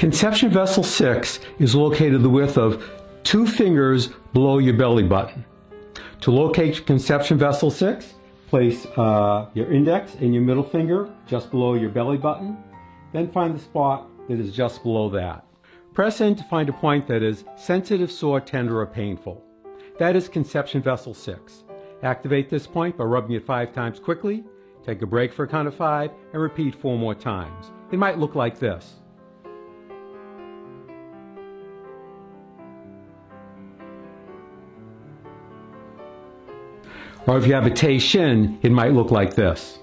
Conception vessel 6 is located the width of 2 fingers below your belly button. To locate conception vessel 6, place your index and your middle finger just below your belly button. Then find the spot that is just below that. Press in to find a point that is sensitive, sore, tender, or painful. That is conception vessel 6. Activate this point by rubbing it 5 times quickly. Take a break for a count of 5 and repeat 4 more times. It might look like this. Or if you have a Tei Shin, it might look like this.